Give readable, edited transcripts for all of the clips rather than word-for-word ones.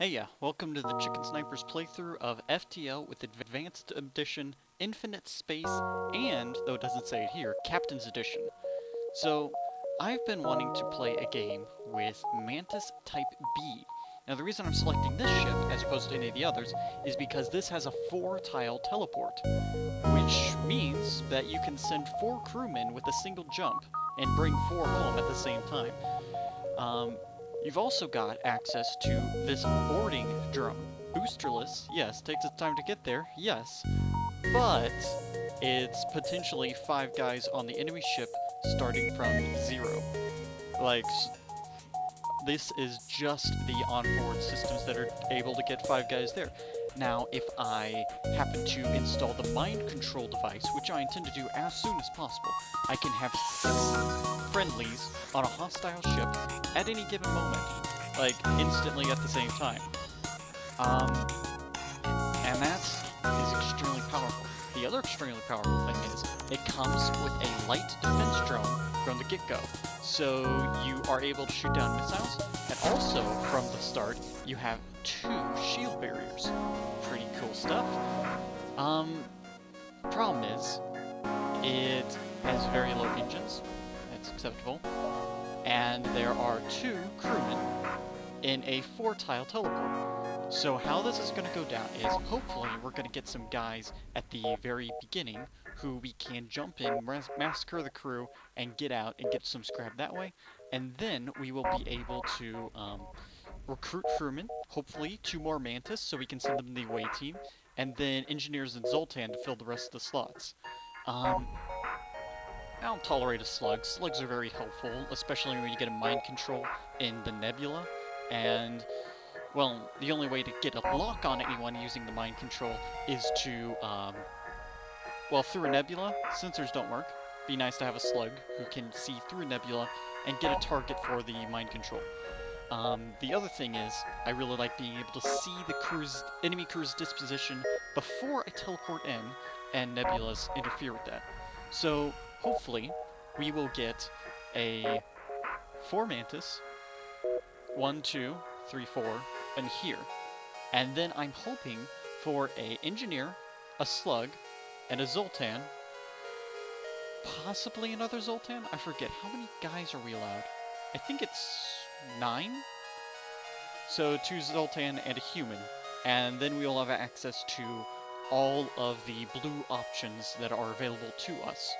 Hey yeah, welcome to the Chicken Snipers playthrough of FTL with Advanced Edition, Infinite Space, and, though it doesn't say it here, Captain's Edition. So, I've been wanting to play a game with Mantis Type B. Now the reason I'm selecting this ship, as opposed to any of the others, is because this has a 4-tile teleport, which means that you can send 4 crewmen with a single jump, and bring 4 home at the same time. You've also got access to this boarding drone. Boosterless, yes, takes its time to get there, yes, but it's potentially 5 guys on the enemy ship starting from 0. Like, this is just the onboard systems that are able to get 5 guys there. Now, if I happen to install the mind control device, which I intend to do as soon as possible, I can have 6 friendlies on a hostile ship at any given moment, like instantly at the same time. And that is extremely powerful. The other extremely powerful thing is it comes with a light defense drone from the get-go. So you are able to shoot down missiles, and also from the start you have 2 shield barriers. Pretty cool stuff. Problem is, it has very low engines. That's acceptable. And there are 2 crewmen in a 4-tile teleport. So how this is going to go down is, hopefully we're going to get some guys at the very beginning who we can jump in, massacre the crew, and get out and get some scrap that way. And then we will be able to recruit crewmen, hopefully 2 more Mantis so we can send them the away team, and then engineers and Zoltan to fill the rest of the slots. I don't tolerate a slug. Slugs are very helpful, especially when you get a mind control in the nebula. And, well, the only way to get a lock on anyone using the mind control is to, well, through a nebula, sensors don't work. Be nice to have a slug who can see through a nebula and get a target for the mind control. The other thing is, I really like being able to see the enemy crew's disposition before I teleport in, and nebulas interfere with that. So, hopefully, we will get a 4 Mantis, 1, 2, 3, 4, and here. And then I'm hoping for a engineer, a slug, and a Zoltan. Possibly another Zoltan? I forget. How many guys are we allowed? I think it's 9? So 2 Zoltan and a human. And then we'll have access to all of the blue options that are available to us.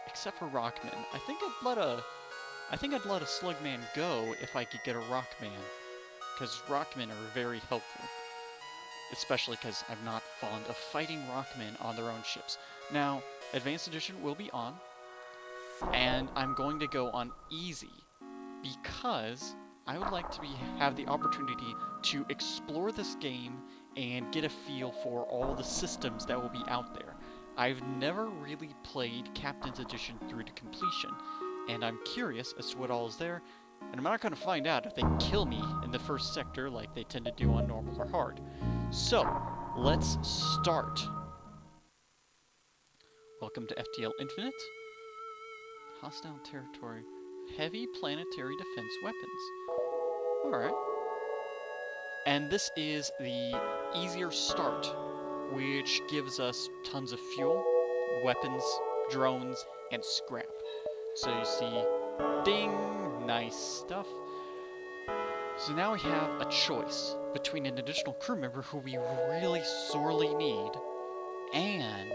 Except for Rockman. I think I'd let a Slugman go if I could get a Rockman. Because Rockmen are very helpful. Especially because I'm not fond of fighting Rockmen on their own ships. Now, Advanced Edition will be on. And I'm going to go on easy. Because I would like to have the opportunity to explore this game and get a feel for all the systems that will be out there. I've never really played Captain's Edition through to completion, and I'm curious as to what all is there, and I'm not going to find out if they kill me in the first sector like they tend to do on normal or hard. So, let's start. Welcome to FTL Infinite. Hostile territory. Heavy planetary defense weapons. Alright. And this is the easier start, which gives us tons of fuel, weapons, drones, and scrap. So you see, ding, nice stuff. So now we have a choice between an additional crew member who we really sorely need and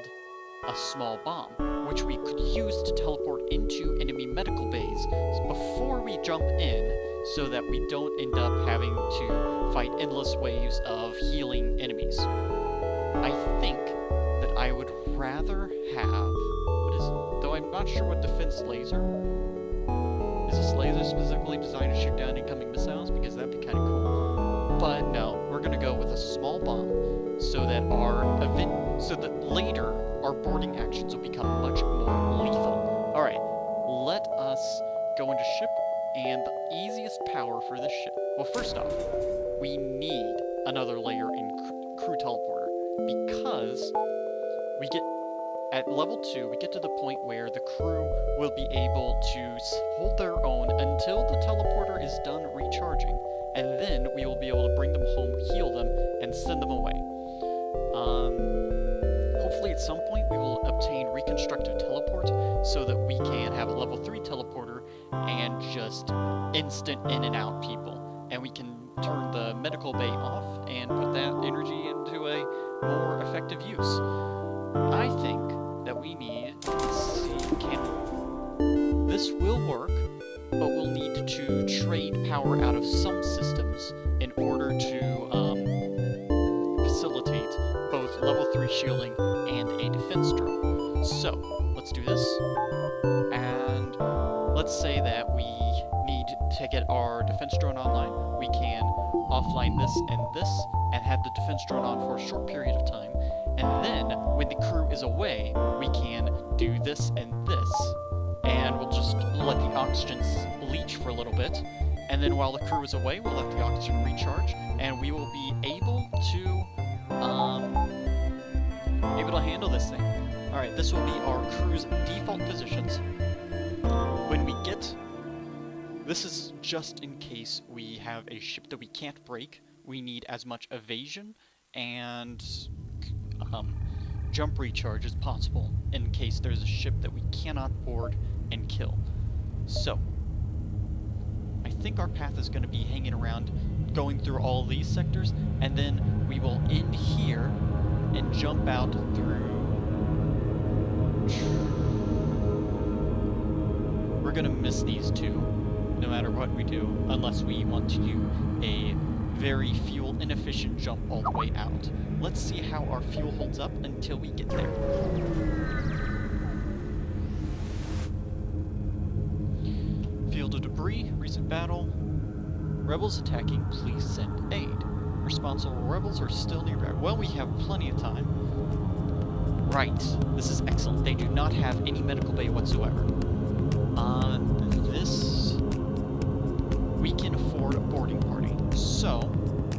a small bomb, which we could use to teleport into enemy medical bays before we jump in, so that we don't end up having to fight endless waves of healing enemies. I think that I would rather have, though I'm not sure what defense laser. Is this laser specifically designed to shoot down incoming missiles? Because that'd be kind of cool. But no, we're gonna go with a small bomb, so that later our boarding actions will become much more lethal. Alright, let us go into ship, and the easiest power for this ship. Well, first off, we need another layer in crew teleporter, because we get, at level 2, we get to the point where the crew will be able to hold their own until the teleporter is done recharging, and then we will be able to bring them home, heal them, and send them away. Hopefully at some point we will obtain reconstructive teleport so that we can have a level 3 teleporter and just instant in and out people. And we can turn the medical bay off and put that energy into a more effective use. I think that we need, let's see, this will work, but we'll need to trade power out of some systems in order to facilitate both level 3 shielding and a defense drone. So, let's do this. And let's say that we need to get our defense drone online. We can offline this, and have the defense drone on for a short period of time. And then, when the crew is away, we can do this and this. And we'll just let the oxygen leach for a little bit. And then while the crew is away, we'll let the oxygen recharge, and we will be able to handle this thing. Alright, this will be our crew's default positions. When we get... This is just in case we have a ship that we can't break. We need as much evasion and jump recharge as possible in case there's a ship that we cannot board and kill. So, I think our path is going to be hanging around, going through all these sectors, and then we will end here and jump out through... We're going to miss these two, no matter what we do, unless we want to do a very fuel inefficient jump all the way out. Let's see how our fuel holds up until we get there. Field of debris, recent battle. Rebels attacking, please send aid. Responsible rebels are still nearby. Well, we have plenty of time. Right, this is excellent. They do not have any medical bay whatsoever. This... We can afford a boarding party. So,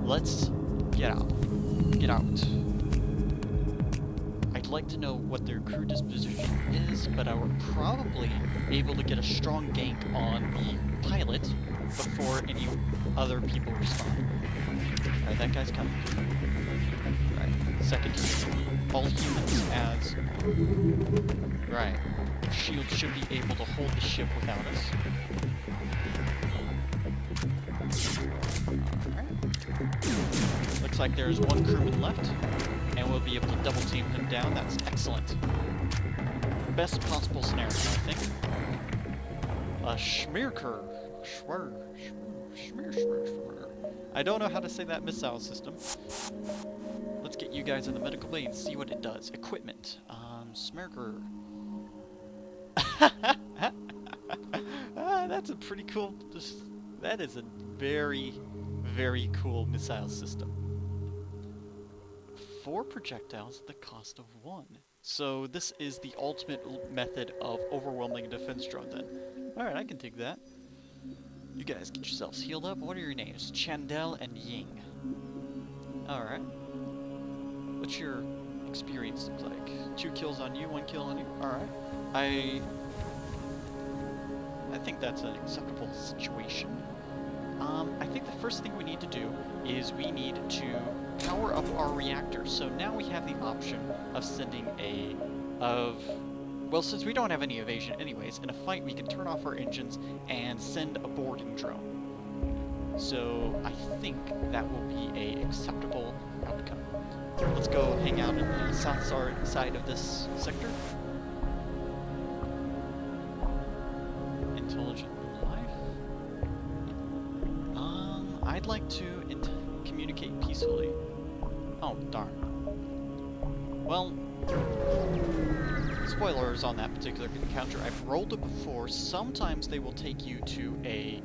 let's get out. Get out. I'd like to know what their crew disposition is, but I would probably be able to get a strong gank on the pilot before any other people respond. Alright, that guy's coming. Alright, second human. All humans as... Right. Shield should be able to hold the ship without us. Alright. Looks like there's one crewman left, and we'll be able to double team him down. That's excellent. Best possible scenario, I think. A Schmearker. I don't know how to say that missile system. Let's get you guys in the medical bay and see what it does. Equipment. Smirker. That's a pretty cool... That is a very, very cool missile system. 4 projectiles at the cost of 1. So this is the ultimate method of overwhelming a defense drone then. Alright, I can take that. You guys get yourselves healed up. What are your names? Chandel and Ying. Alright. What's your experience look like? 2 kills on you, 1 kill on you? Alright. I think that's an acceptable situation. I think the first thing we need to do is we need to power up our reactor. So now we have the option of sending well, since we don't have any evasion anyways, in a fight we can turn off our engines and send a boarding drone. So I think that will be a acceptable outcome. Let's go hang out in the south side of this sector. Intelligent life. I'd like to communicate peacefully. Oh, darn. Well, spoilers on that particular encounter. I've rolled it before. Sometimes they will take you to a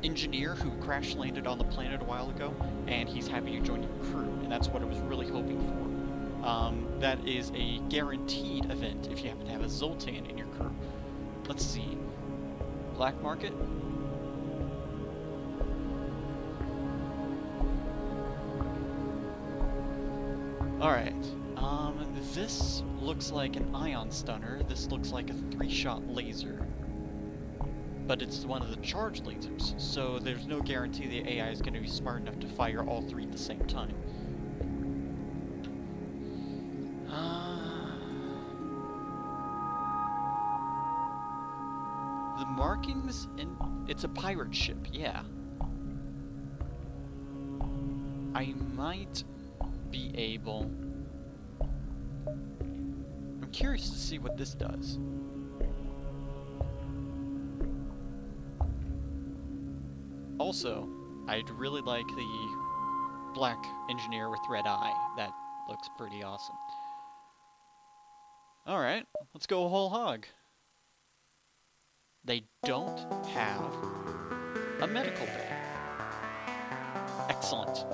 engineer who crash landed on the planet a while ago, and he's happy to join your crew, and that's what I was really hoping for. That is a guaranteed event if you happen to have a Zoltan in your crew. Let's see. Black market? Alright. This looks like an ion stunner. This looks like a 3-shot laser. but it's one of the charge lasers, so there's no guarantee the AI is going to be smart enough to fire all three at the same time. The markings in... It's a pirate ship, yeah. I might be able... I'm curious to see what this does. Also, I'd really like the black engineer with red eye. That looks pretty awesome. Alright, let's go whole hog. They don't have a medical bay. Excellent.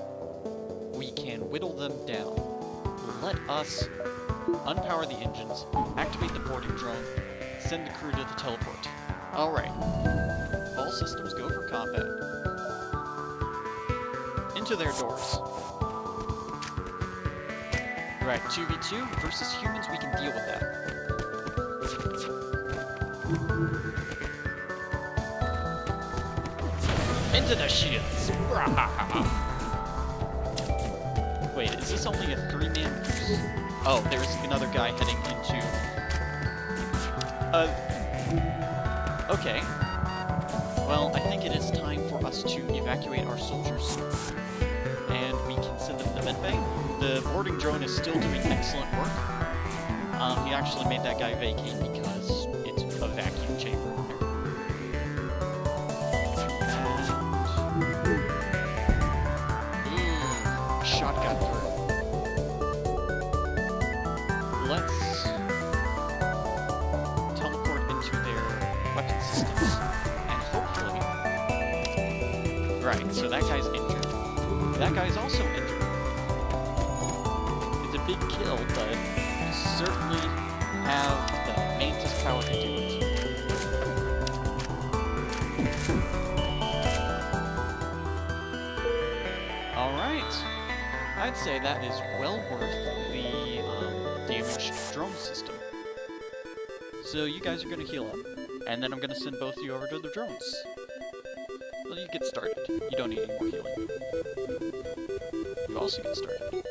We can whittle them down. Let us unpower the engines, activate the boarding drone, send the crew to the teleport. Alright. All systems go for combat. Into their doors. Right, 2v2 versus humans, we can deal with that. Into the shields! Wait, is this only a 3-man? Oh, there's another guy heading into... Okay. Well, I think it is time for us to evacuate our soldiers. And we can send them to the medbay. The boarding drone is still doing excellent work. He actually made that guy vacate because it's a vacuum chamber. Shot got through. Let's teleport into their weapon systems. And hopefully... Right, so that guy's injured. That guy's also injured. It's a big kill, but you certainly have the Mantis power to do it. Alright. I'd say that is well worth the damaged drone system. So you guys are going to heal up, and then I'm going to send both of you over to the drones. Well, you get started. You don't need any more healing. You also get started.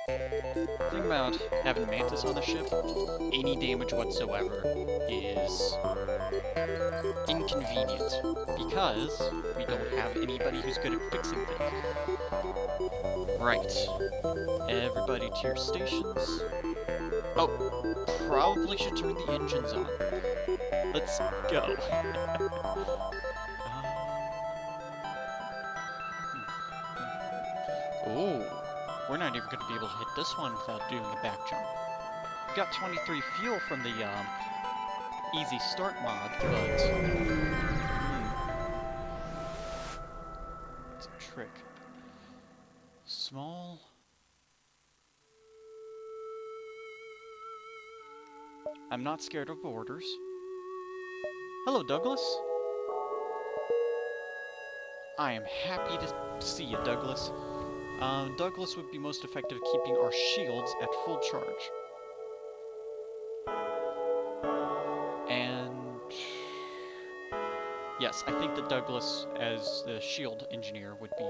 The thing about having Mantis on the ship, any damage whatsoever is inconvenient, because we don't have anybody who's good at fixing things. Right. Everybody to your stations. Oh, probably should turn the engines on. Let's go. Ooh, we're not even going to be able to hit this one without doing a back jump. We got 23 fuel from the easy start mod, but it's a trick. Small. I'm not scared of borders. Hello, Douglas. I am happy to see you, Douglas. Douglas would be most effective at keeping our shields at full charge. And... yes, I think that Douglas, as the shield engineer, would be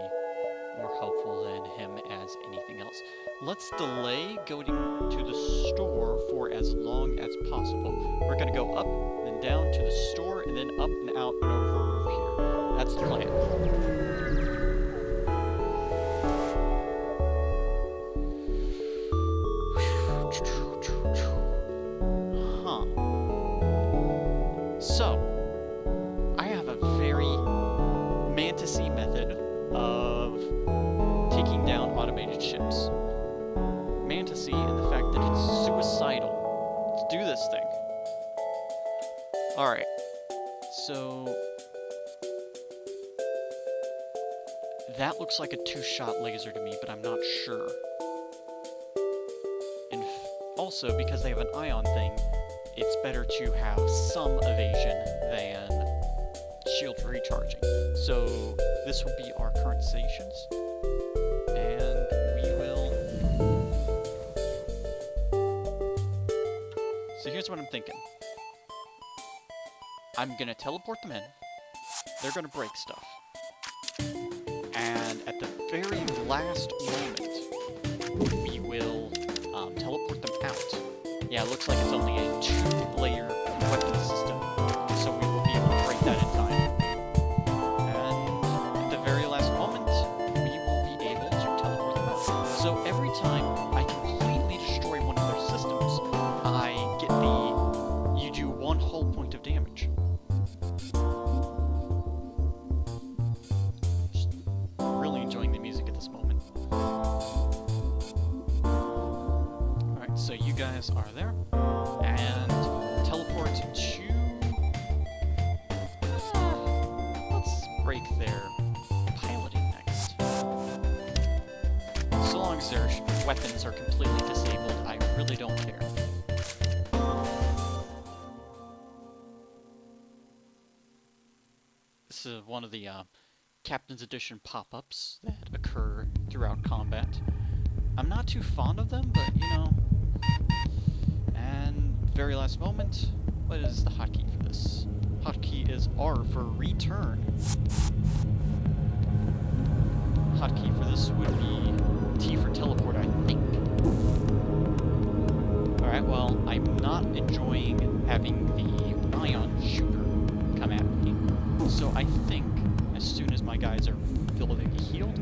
more helpful than him as anything else. Let's delay going to the store for as long as possible. We're going to go up, then down to the store, and then up and out and over here. That's the plan. Huh. So, I have a very Mantis-y method of taking down automated ships. Mantis-y in the fact that it's suicidal. Let's do this thing. Alright. So... that looks like a 2-shot laser to me, but I'm not sure. And also, because they have an ion thing, it's better to have some evasion than shield recharging. So this will be our current stations, and we will... so here's what I'm thinking. I'm gonna teleport them in. They're gonna break stuff. And at the very last moment, we will teleport them out. Yeah, it looks like it's only a 2-layer weapon system, so we will be able to break that in time. And at the very last moment, we will be able to teleport them out. So every time I completely destroy one of their systems, I get you do 1 whole point of damage. Just really enjoying the music at this moment. Alright, so you guys are there. And teleport to... let's break their piloting next. So long as their weapons are completely disabled, I really don't care. This is one of the Captain's Edition pop-ups that occur throughout combat. I'm not too fond of them, but, you know... And very last moment, what is the hotkey for this? Hotkey is R for return. Hotkey for this would be T for teleport, I think. Alright, well, I'm not enjoying having the ion shooter come at me. So I think, as soon as my guys are fully healed,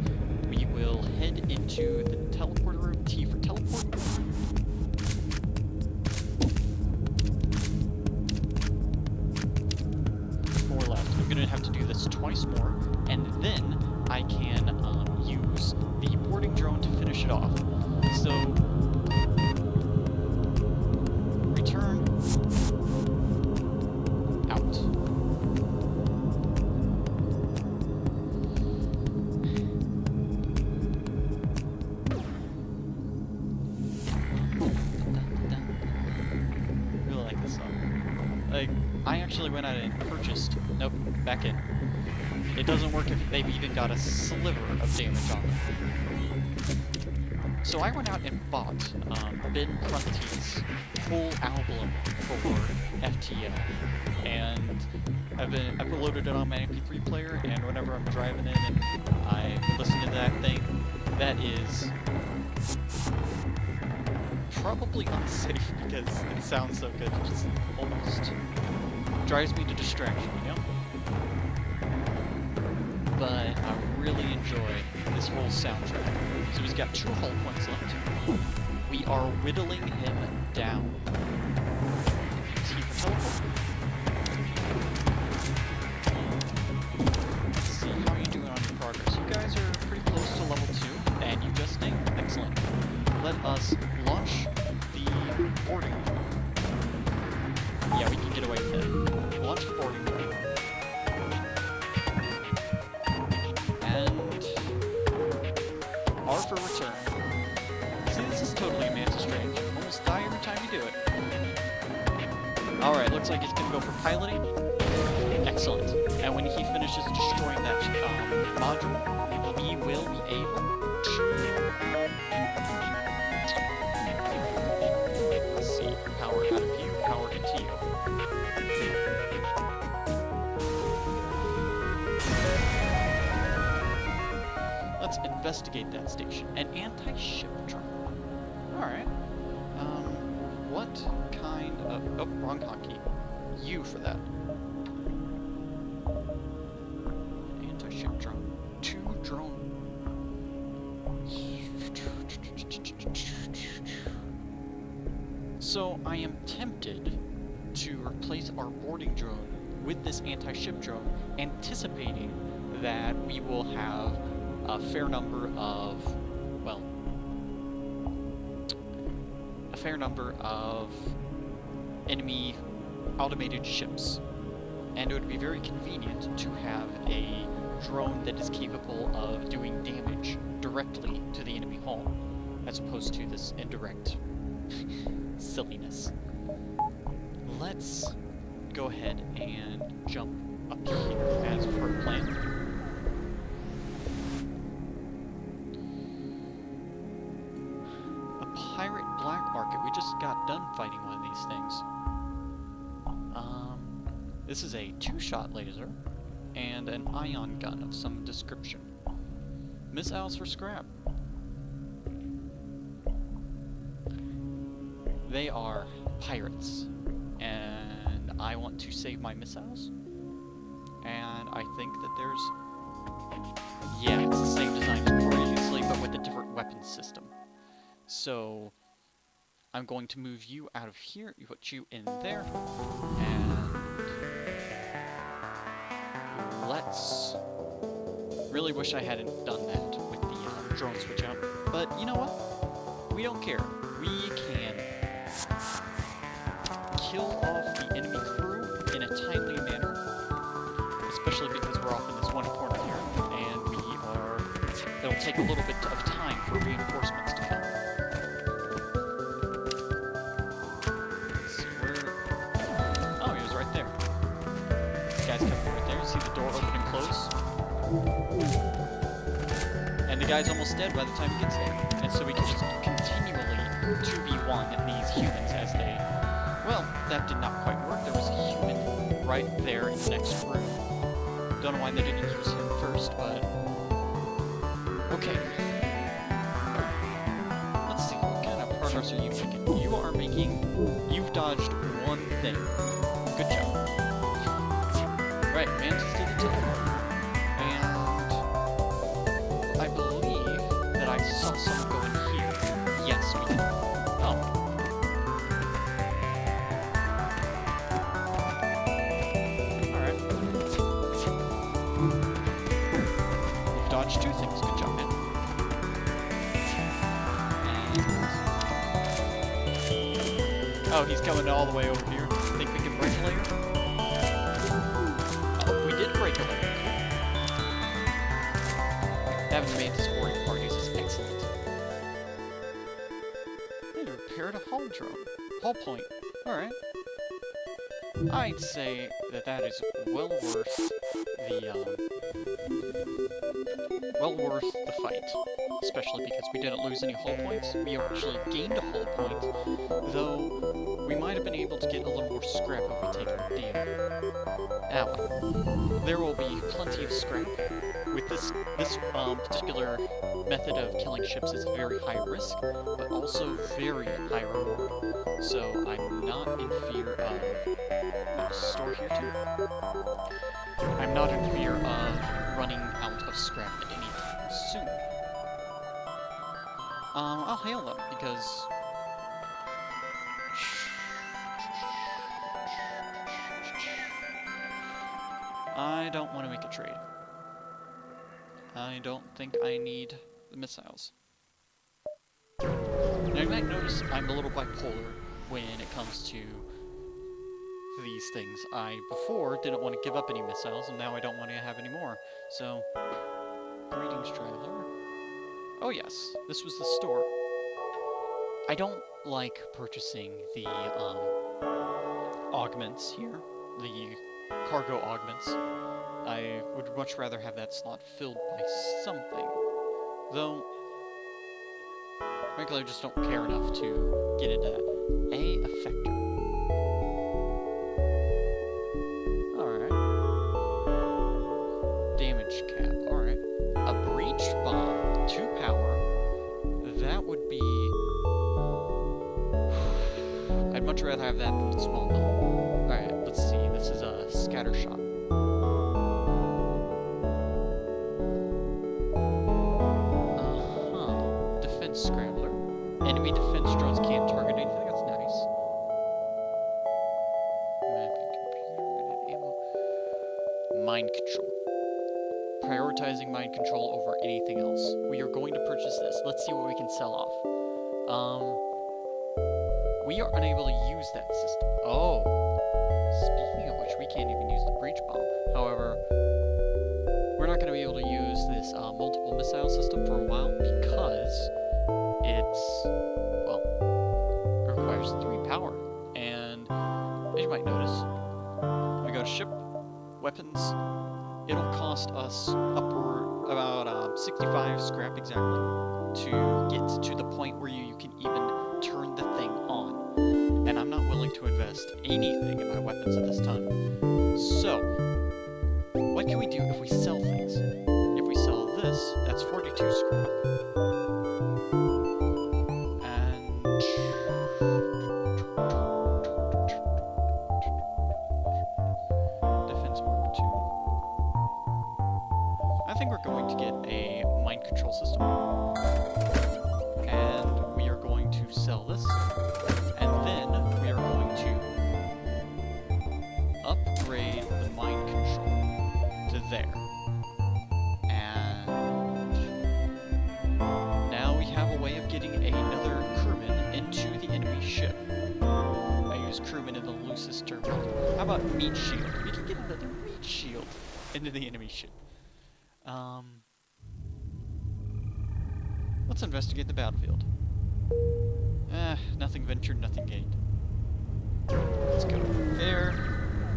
we will head into the teleporter room, T for teleport. 4 left. I'm gonna have to do this twice more, and then I can use the boarding drone to finish it off. So, return, out. Really like this song. Like, I actually went out and purchased... Nope, back in. It doesn't work if they've even got a sliver of damage on them. So I went out and bought Ben Prunty's full album for FTL, and I've uploaded it on my MP3 player, and whenever I'm driving in and I listen to that thing, that is probably unsafe because it sounds so good, it just almost drives me to distraction, you know? But I really enjoy this whole soundtrack. So he's got 2 hull points left. We are whittling him down. T for teleport. Let's see how you're doing on your progress. You guys are pretty close to level 2, and you just named. Excellent. Let us launch the boarding drone. Yeah, we can get away with it. Launch the boarding drone. R for return. See, this is totally a Manta Strange. Almost die every time you do it. Alright, looks like he's gonna go for piloting. Excellent. And when he finishes destroying that module, we will be able to... Let's see. Power out of you, power into you. Let's investigate that station. An anti-ship drone. Alright. What kind of... Oh, wrong hotkey. U for that. Anti-ship drone. 2 drone. So, I am tempted to replace our boarding drone with this anti-ship drone, anticipating that we will have a fair number of, well, a fair number of enemy automated ships. And it would be very convenient to have a drone that is capable of doing damage directly to the enemy hull, as opposed to this indirect silliness. Let's go ahead and jump up here as per plan. Pirate black market. We just got done fighting one of these things. This is a 2-shot laser and an ion gun of some description. Missiles for scrap. They are pirates, and I want to save my missiles. And I think that there's... yeah, it's the same design as previously, but with a different weapon system. So, I'm going to move you out of here, you put you in there, and... let's... really wish I hadn't done that with the drone switch out, but you know what? We don't care. We can kill off the enemy crew in a timely manner, especially because we're off in this one corner here, and it'll take a little bit of time for reinforcements to come. Let's see where... oh, he was right there. This guy's coming right there. See the door open and close? And the guy's almost dead by the time he gets there. And so we can just continually 2v1 these humans as they... well, that did not quite work. There was a human right there in the next room. Don't know why they didn't use him first, but... okay. Let's see, what kind of progress are you making? You are making... you've dodged one thing. Good job. Right, Mantis did the teleport. And... I believe that I saw someone go in here. Yes, we did. Oh. Alright. You've dodged 2 things. Good job, man. And... oh, he's coming all the way over here. Think we can break a layer? Oh, we did break a layer. Having Mantis boarding parties is excellent. Hey, repaired a hull drone. Hull point. Alright. I'd say that that is well worth the fight. Especially because we didn't lose any hull points. We actually gained a hull point, though we might have been able to get a little more scrap if we take a deal. Ah well. There will be plenty of scrap. With this particular method of killing ships is very high risk, but also very high reward. So I'm not in fear of... there's a store here too. I'm not in fear of running out of scrap at any time soon. I'll hail them because... I don't want to make a trade. I don't think I need the missiles. Now you might notice I'm a little bipolar when it comes to these things. I before didn't want to give up any missiles, and now I don't want to have any more. So, greetings, traveler. Oh yes, this was the store. I don't like purchasing the augments here, the cargo augments. I would much rather have that slot filled by something. Though, frankly, I just don't care enough to get into that. A effector. Alright. Damage cap. Alright. A breach bomb. 2 power. That would be... I'd much rather have that than the small bomb. Alright, let's see. This is a scatter shot. Scrambler. Enemy defense drones can't target anything. That's nice. Mapping computer, ammo. Mind control. Prioritizing mind control over anything else. We are going to purchase this. Let's see what we can sell off. We are unable to use that system. Oh. Speaking of which, we can't even use the breach bomb. However, we're not going to be able to use this multiple missile system for a while because it's, well, it requires 3 power. And as you might notice, we go to ship, weapons, it'll cost us about 65 scrap exactly to get to the point where you can even turn the thing on. And I'm not willing to invest anything in my weapons at this time. So, what can we do if we sell things? If we sell this, that's 42 scrap. And... Defense Mark 2. I think we're going to get a mind control system. And we are going to sell this. And then we are going to upgrade the mind control to there. And now we have a way of getting another crewman into the enemy ship. I use crewman in the loosest term. How about meat shield? We can get another meat shield into the enemy ship. Let's investigate the battlefield. Nothing ventured, nothing gained. Let's go there.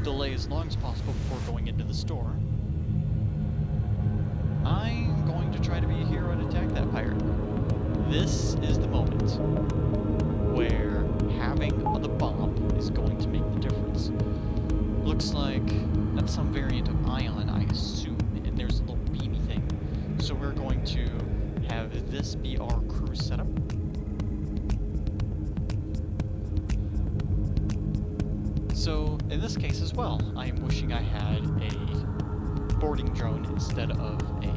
Delay as long as possible before going into the store. I'm going to try to be a hero and attack that pirate. This is the moment where having the bomb is going to make the difference. Looks like that's some variant of ion, I assume, and there's a little beamy thing. So we're going to have this be our crew setup. So, in this case as well, I am wishing I had a boarding drone instead of a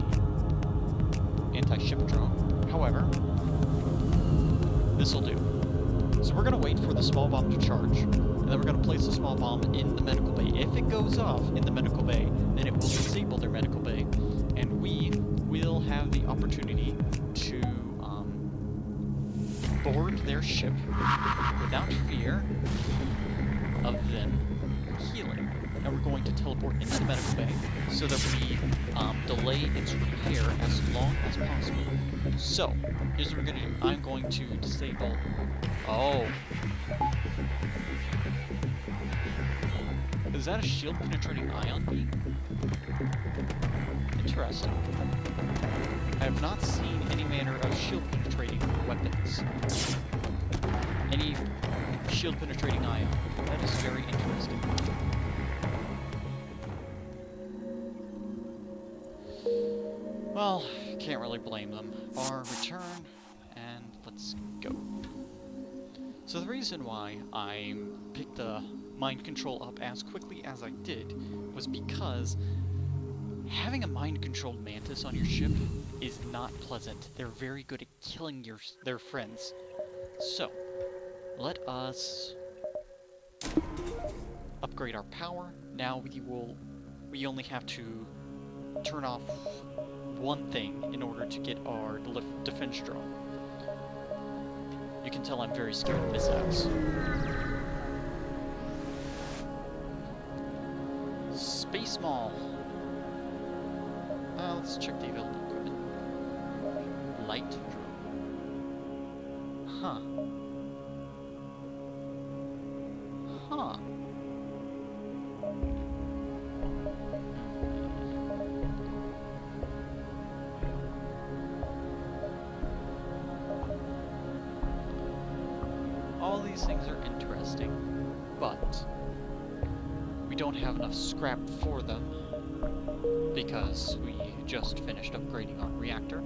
anti-ship drone. However, this'll do. So we're going to wait for the small bomb to charge, and then we're going to place the small bomb in the medical bay. If it goes off in the medical bay, then it will disable their medical bay, and we will have the opportunity to board their ship without fear of them healing. And we're going to teleport into the medical bay so that we delay its repair as long as possible. So, here's what we're going to do. I'm going to disable... Oh. Is that a shield-penetrating ion beam? Interesting. I have not seen any manner of shield-penetrating weapons. Any shield-penetrating ion. That is very interesting. Well, can't really blame them. Bar return, and let's go. So the reason why I picked the mind control up as quickly as I did was because having a mind-controlled mantis on your ship is not pleasant. They're very good at killing their friends. So, let us upgrade our power. Now we only have to turn off one thing in order to get our defense drone. You can tell I'm very scared of missiles. Space Mall. Let's check the available equipment. Light drone. Huh. Huh. All these things are interesting, but we don't have enough scrap for them because we just finished upgrading our reactor.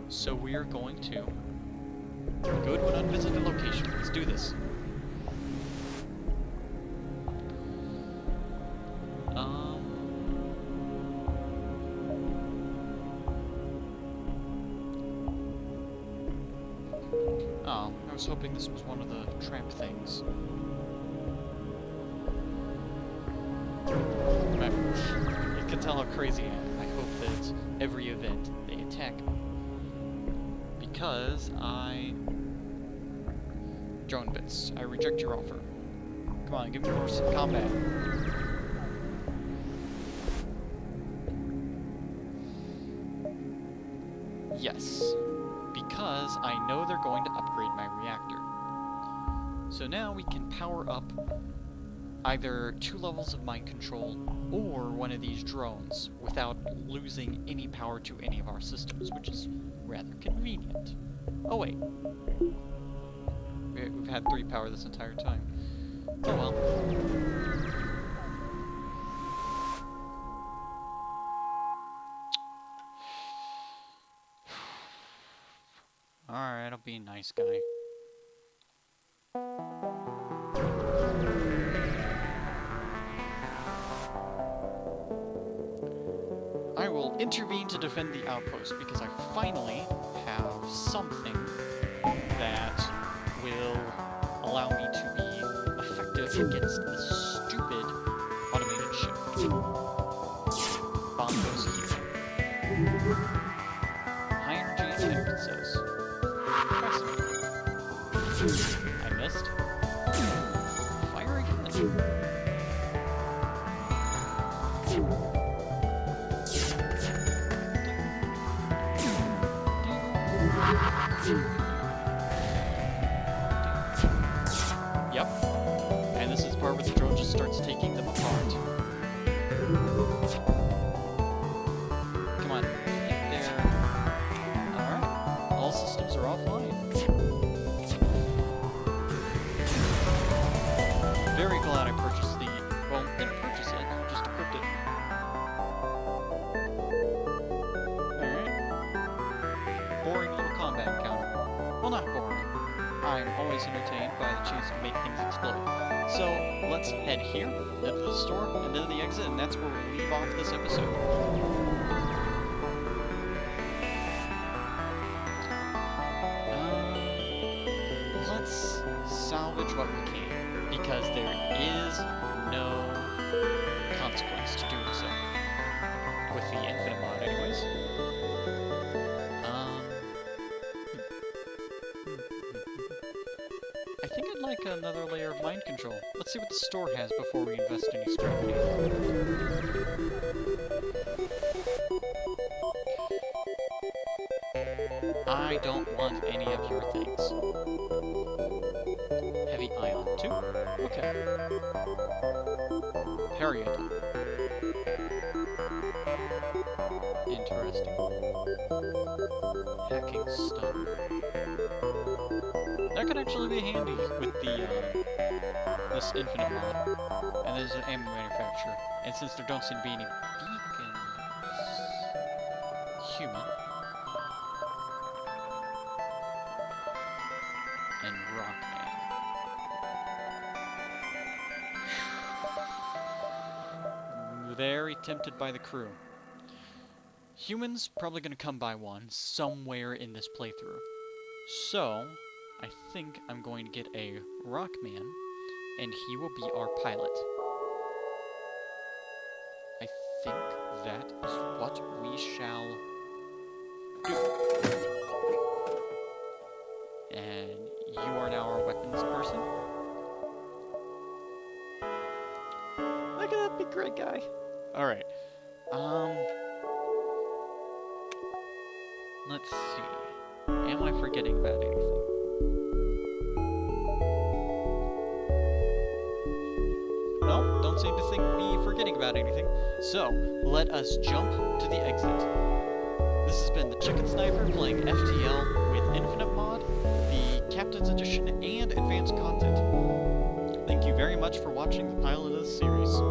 So we are going to go to an unvisited location. Let's do this. Oh, I was hoping this was one of the trap things. You can tell how crazy I am. I hope that every event they attack me. Because Drone bits. I reject your offer. Come on, give me more combat. Yes. Because I know they're going to upgrade my reactor. So now we can power up either 2 levels of mind control or one of these drones without losing any power to any of our systems, which is rather convenient. Oh wait. We've had 3 power this entire time. Oh well. Alright, I'll be a nice guy. I will intervene to defend the outpost because I finally have something that will allow me to be effective against this stupid automated ship. Bomb goes here. High energy attack, it says. Fascinating. I missed. Fire again. Yep. And this is the part where the drone just starts taking them apart. Come on. There. Alright. All systems are offline. Very glad I purchased the... Well, didn't purchase it, just equipped it. Alright. Boring little combat encounter. Well, not boring. I'm always entertained by the chance to make things explode. So, let's head here, head to the store, and then to the exit, and that's where we'll leave off this episode. Let's salvage what we can, because there is no consequence to doing so. With the infinite mod, anyways. I think I'd like another layer of mind control. Let's see what the store has before we invest in extremity. I don't want any of your things. Heavy ion, too? Okay. Period. Interesting. Hacking stun. That could actually be handy with the, this infinite mod. And there's an ammo manufacturer. And since there don't seem to be any beacons... Human. And Rockman. Very tempted by the crew. Humans probably gonna come by one somewhere in this playthrough. So, I think I'm going to get a Rockman, and he will be our pilot. I think that is what we shall do. And you are now our weapons person. Look at that big great guy. Alright. Let's see. Am I forgetting about anything? No, don't seem to think me forgetting about anything. So, let us jump to the exit. This has been the Chicken Sniper playing FTL with Infinite Mod, the Captain's Edition, and Advanced Content. Thank you very much for watching the pilot of this series.